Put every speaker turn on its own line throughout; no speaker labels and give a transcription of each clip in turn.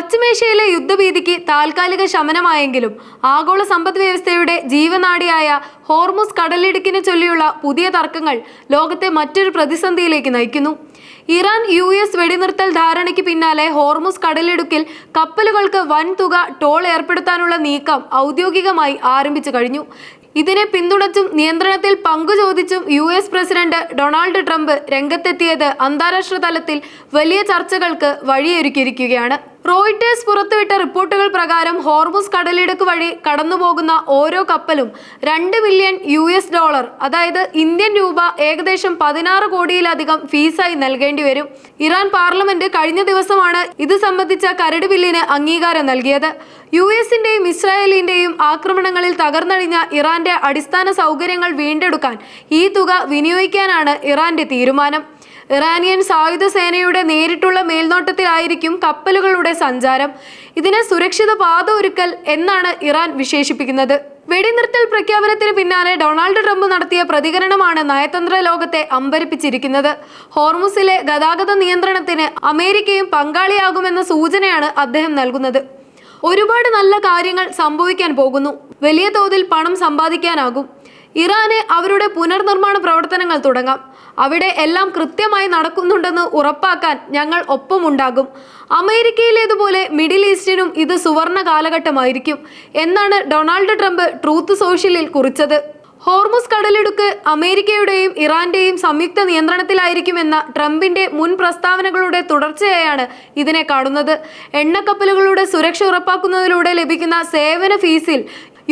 പശ്ചിമേഷ്യയിലെ യുദ്ധഭീതിക്ക് താൽക്കാലിക ശമനമായെങ്കിലും ആഗോള സമ്പദ് വ്യവസ്ഥയുടെ ജീവനാഡിയായ ഹോർമുസ് കടലിടുക്കിനെ ചൊല്ലിയുള്ള പുതിയ തർക്കങ്ങൾ ലോകത്തെ മറ്റൊരു പ്രതിസന്ധിയിലേക്ക് നയിക്കുന്നു. ഇറാൻ US വെടിനിർത്തൽ ധാരണയ്ക്ക് പിന്നാലെ ഹോർമുസ് കടലിടുക്കിൽ കപ്പലുകൾക്ക് വൻതുക ടോൾ ഏർപ്പെടുത്താനുള്ള നീക്കം ഔദ്യോഗികമായി ആരംഭിച്ചു കഴിഞ്ഞു. ഇതിനെ പിന്തുണച്ചും നിയന്ത്രണത്തിൽ പങ്കു ചോദിച്ചും US പ്രസിഡന്റ് ഡൊണാൾഡ് ട്രംപ് രംഗത്തെത്തിയത് അന്താരാഷ്ട്ര തലത്തിൽ വലിയ ചർച്ചകൾക്ക് വഴിയൊരുക്കിയിരിക്കുകയാണ്. റോയിട്ടേഴ്സ് പുറത്തുവിട്ട റിപ്പോർട്ടുകൾ പ്രകാരം ഹോർമുസ് കടലിടുക്ക് വഴി കടന്നുപോകുന്ന ഓരോ കപ്പലും $2 ബില്യൺ അതായത് ഇന്ത്യൻ രൂപ ഏകദേശം 16 കോടിയിലധികം ഫീസായി നൽകേണ്ടി വരും. ഇറാൻ പാർലമെന്റ് കഴിഞ്ഞ ദിവസമാണ് ഇത് സംബന്ധിച്ച കരട് ബില്ലിന് അംഗീകാരം നൽകിയത്. US-ന്റെയും ഇസ്രായേലിന്റെയും ആക്രമണങ്ങളിൽ തകർന്നടിഞ്ഞ ഇറാന്റെ അടിസ്ഥാന സൗകര്യങ്ങൾ വീണ്ടെടുക്കാൻ ഈ തുക വിനിയോഗിക്കാനാണ് ഇറാന്റെ തീരുമാനം. ഇറാനിയൻ സായുധ സേനയുടെ നേരിട്ടുള്ള മേൽനോട്ടത്തിലായിരിക്കും കപ്പലുകളുടെ സഞ്ചാരം. ഇതിനെ സുരക്ഷിത പാത ഒരുക്കൽ എന്നാണ് ഇറാൻ വിശേഷിപ്പിക്കുന്നത്. വെടിനിർത്തൽ പ്രഖ്യാപനത്തിന് പിന്നാലെ ഡൊണാൾഡ് ട്രംപ് നടത്തിയ പ്രതികരണമാണ് നയതന്ത്ര ലോകത്തെ അമ്പരപ്പിച്ചിരിക്കുന്നത്. ഹോർമുസിലെ ഗതാഗത നിയന്ത്രണത്തിന് അമേരിക്കയും പങ്കാളിയാകുമെന്ന സൂചനയാണ് അദ്ദേഹം നൽകുന്നത്. ഒരുപാട് നല്ല കാര്യങ്ങൾ സംഭവിക്കാൻ പോകുന്നു. വലിയ തോതിൽ പണം സമ്പാദിക്കാനാകും. ഇറാന് അവരുടെ പുനർനിർമ്മാണ പ്രവർത്തനങ്ങൾ തുടങ്ങാം. അവിടെ എല്ലാം കൃത്യമായി നടക്കുന്നുണ്ടെന്ന് ഉറപ്പാക്കാൻ ഞങ്ങൾ ഒപ്പമുണ്ടാകും. അമേരിക്കയിലേതുപോലെ മിഡിൽ ഈസ്റ്റിനും ഇത് സുവർണ കാലഘട്ടമായിരിക്കും എന്നാണ് ഡൊണാൾഡ് ട്രംപ് ട്രൂത്ത് സോഷ്യലിൽ കുറിച്ചത്. ഹോർമുസ് കടലിടുക്ക് അമേരിക്കയുടെയും ഇറാന്റെയും സംയുക്ത നിയന്ത്രണത്തിലായിരിക്കുമെന്ന ട്രംപിന്റെ മുൻ പ്രസ്താവനകളുടെ തുടർച്ചയായാണ് ഇതിനെ കാണുന്നത്. എണ്ണക്കപ്പലുകളുടെ സുരക്ഷ ഉറപ്പാക്കുന്നതിലൂടെ ലഭിക്കുന്ന സേവന ഫീസിൽ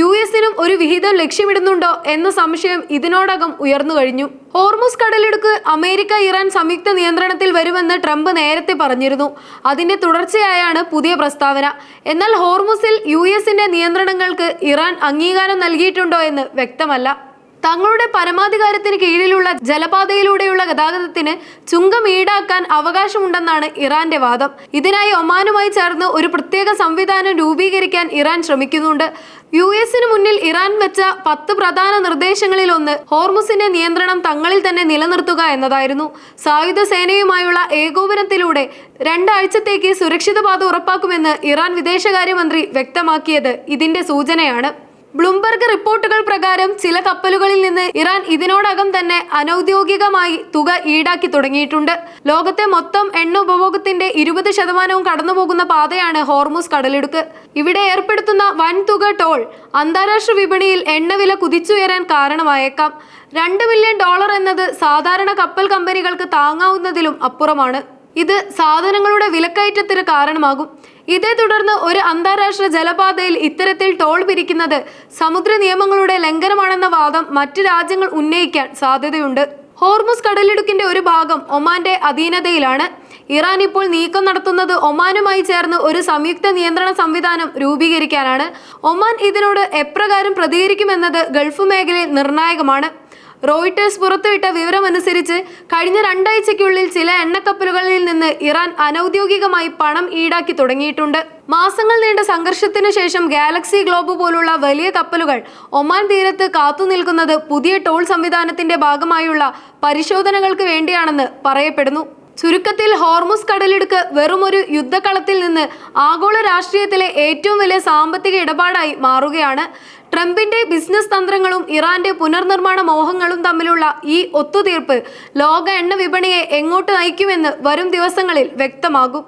US-നും ഒരു വിഹിതം ലക്ഷ്യമിടുന്നുണ്ടോ എന്ന സംശയം ഇതിനോടകം ഉയർന്നു കഴിഞ്ഞു. ഹോർമുസ് കടലിടുക്ക് അമേരിക്ക ഇറാൻ സംയുക്ത നിയന്ത്രണത്തിൽ വരുമെന്ന് ട്രംപ് നേരത്തെ പറഞ്ഞിരുന്നു. അതിന്റെ തുടർച്ചയായാണ് പുതിയ പ്രസ്താവന. എന്നാൽ ഹോർമുസിൽ US-ന്റെ നിയന്ത്രണങ്ങൾക്ക് ഇറാൻ അംഗീകാരം നൽകിയിട്ടുണ്ടോ എന്ന് വ്യക്തമല്ല. തങ്ങളുടെ പരമാധികാരത്തിന് കീഴിലുള്ള ജലപാതയിലൂടെയുള്ള ഗതാഗതത്തിന് ചുങ്കം ഈടാക്കാൻ അവകാശമുണ്ടെന്നാണ് ഇറാന്റെ വാദം. ഇതിനായി ഒമാനുമായി ചേർന്ന് ഒരു പ്രത്യേക സംവിധാനം രൂപീകരിക്കാൻ ഇറാൻ ശ്രമിക്കുന്നുണ്ട്. US-ന് മുന്നിൽ ഇറാൻ വെച്ച 10 പ്രധാന നിർദ്ദേശങ്ങളിലൊന്ന് ഹോർമുസിന്റെ നിയന്ത്രണം തങ്ങളിൽ തന്നെ നിലനിർത്തുക എന്നതായിരുന്നു. സായുധ സേനയുമായുള്ള ഏകോപനത്തിലൂടെ 2 ആഴ്ചത്തേക്ക് സുരക്ഷിത പാത ഉറപ്പാക്കുമെന്ന് ഇറാൻ വിദേശകാര്യമന്ത്രി വ്യക്തമാക്കിയത് ഇതിന്റെ സൂചനയാണ്. ബ്ലൂംബർഗ് റിപ്പോർട്ടുകൾ പ്രകാരം ചില കപ്പലുകളിൽ നിന്ന് ഇറാൻ ഇതിനോടകം തന്നെ അനൌദ്യോഗികമായി തുക ഈടാക്കി തുടങ്ങിയിട്ടുണ്ട്. ലോകത്തെ മൊത്തം എണ്ണ ഉപഭോഗത്തിന്റെ 20% കടന്നുപോകുന്ന പാതയാണ് ഹോർമുസ് കടലിടുക്ക്. ഇവിടെ ഏർപ്പെടുത്തുന്ന വൻതുക ടോൾ അന്താരാഷ്ട്ര വിപണിയിൽ എണ്ണവില കുതിച്ചുയരാൻ കാരണമായേക്കാം. $2 ബില്യൺ എന്നത് സാധാരണ കപ്പൽ കമ്പനികൾക്ക് താങ്ങാവുന്നതിലും അപ്പുറമാണ്. ഇത് സാധനങ്ങളുടെ വിലക്കയറ്റത്തിന് കാരണമാകും. ഇതേ തുടർന്ന് ഒരു അന്താരാഷ്ട്ര ജലപാതയിൽ ഇത്തരത്തിൽ ടോൾ പിരിക്കുന്നത് സമുദ്ര നിയമങ്ങളുടെ ലംഘനമാണെന്ന വാദം മറ്റ് രാജ്യങ്ങൾ ഉന്നയിക്കാൻ സാധ്യതയുണ്ട്. ഹോർമുസ് കടലിടുക്കിന്റെ ഒരു ഭാഗം ഒമാന്റെ അധീനതയിലാണ്. ഇറാൻ ഇപ്പോൾ നീക്കം നടത്തുന്നത് ഒമാനുമായി ചേർന്ന് ഒരു സംയുക്ത നിയന്ത്രണ സംവിധാനം രൂപീകരിക്കാനാണ്. ഒമാൻ ഇതിനോട് എപ്രകാരം പ്രതികരിക്കുമെന്നത് ഗൾഫ് മേഖലയിൽ നിർണായകമാണ്. റോയിട്ടേഴ്സ് പുറത്തുവിട്ട വിവരമനുസരിച്ച് കഴിഞ്ഞ 2 ആഴ്ചയ്ക്കുള്ളിൽ ചില എണ്ണക്കപ്പലുകളിൽ നിന്ന് ഇറാൻ അനൌദ്യോഗികമായി പണം ഈടാക്കി തുടങ്ങിയിട്ടുണ്ട്. മാസങ്ങൾ നീണ്ട സംഘർഷത്തിന് ശേഷം ഗാലക്സി ഗ്ലോബ് പോലുള്ള വലിയ കപ്പലുകൾ ഒമാൻ തീരത്ത് കാത്തുനിൽക്കുന്നത് പുതിയ ടോൾ സംവിധാനത്തിന്റെ ഭാഗമായുള്ള പരിശോധനകൾക്ക് വേണ്ടിയാണെന്ന് പറയപ്പെടുന്നു. ചുരുക്കത്തിൽ ഹോർമുസ് കടലിടുക്ക് വെറുമൊരു യുദ്ധക്കളത്തിൽ നിന്ന് ആഗോള രാഷ്ട്രീയത്തിലെ ഏറ്റവും വലിയ സാമ്പത്തിക ഇടപാടായി മാറുകയാണ്. ട്രംപിന്റെ ബിസിനസ് തന്ത്രങ്ങളും ഇറാന്റെ പുനർനിർമ്മാണ മോഹങ്ങളും തമ്മിലുള്ള ഈ ഒത്തുതീർപ്പ് ലോക എണ്ണ വിപണിയെ എങ്ങോട്ട് നയിക്കുമെന്ന് വരും ദിവസങ്ങളിൽ വ്യക്തമാകും.